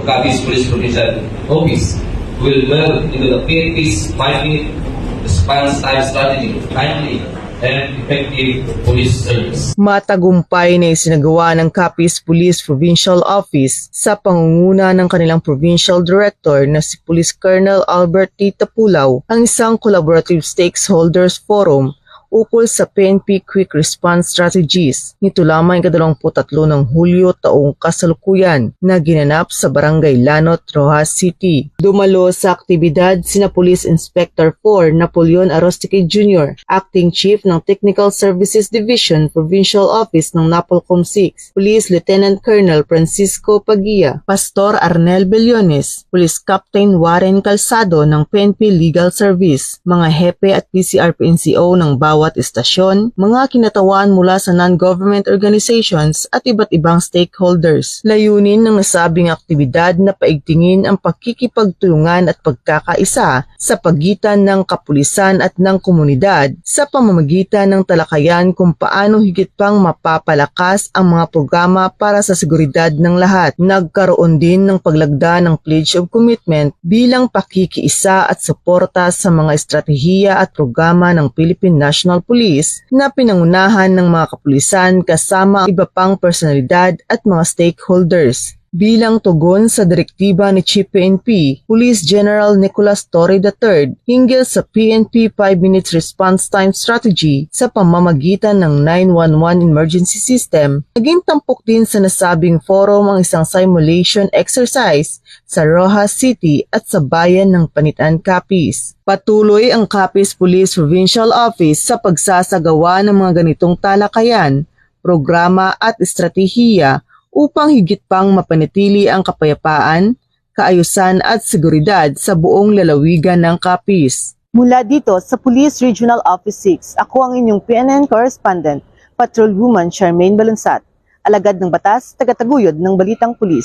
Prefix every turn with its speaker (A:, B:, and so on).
A: Capiz Police Provincial Office will merge into the PNP's 5-minute response time strategy, timely and effective police service.
B: Matagumpay na isinagawa ng Capiz Police Provincial Office sa pangunguna ng kanilang Provincial Director na si Police Colonel Albert T. Tapulaw ang isang collaborative stakeholders forum ukol sa PNP Quick Response Strategies. Nito lamang ang 23 ng Hulyo taong kasalukuyan na ginanap sa Barangay Lanot, Rojas City. Dumalo sa aktibidad sina Police Inspector 4 Napoleon Arostique Jr., Acting Chief ng Technical Services Division Provincial Office ng Napolcom 6, Police Lieutenant Colonel Francisco Pagia, Pastor Arnel Bellones, Police Captain Warren Calzado ng PNP Legal Service, mga hepe at PCRPNCO ng bawat istasyon, mga kinatawan mula sa non-government organizations at iba't ibang stakeholders. Layunin ng nasabing aktibidad na paigtingin ang pakikipagtulungan at pagkakaisa sa pagitan ng kapulisan at ng komunidad sa pamamagitan ng talakayan kung paano higit pang mapapalakas ang mga programa para sa seguridad ng lahat. Nagkaroon din ng paglagda ng Pledge of Commitment bilang pakikiisa at suporta sa mga estratehiya at programa ng Philippine National Police na pinangunahan ng mga kapulisan kasama iba pang personalidad at mga stakeholders. Bilang tugon sa direktiba ni Chief PNP, Police General Nicolas Torre III hinggil sa PNP 5 Minutes Response Time Strategy sa pamamagitan ng 911 Emergency System, naging tampok din sa nasabing forum ang isang simulation exercise sa Rojas City at sa bayan ng Panitan, Capiz. Patuloy ang Capiz Police Provincial Office sa pagsasagawa ng mga ganitong talakayan, programa at estratehiya upang higit pang mapanatili ang kapayapaan, kaayusan at seguridad sa buong lalawigan ng Capiz.
C: Mula dito sa Police Regional Office 6, ako ang inyong PNN correspondent, Patrolwoman Charmaine Balunsat, alagad ng batas, tagataguyod ng Balitang Pulis.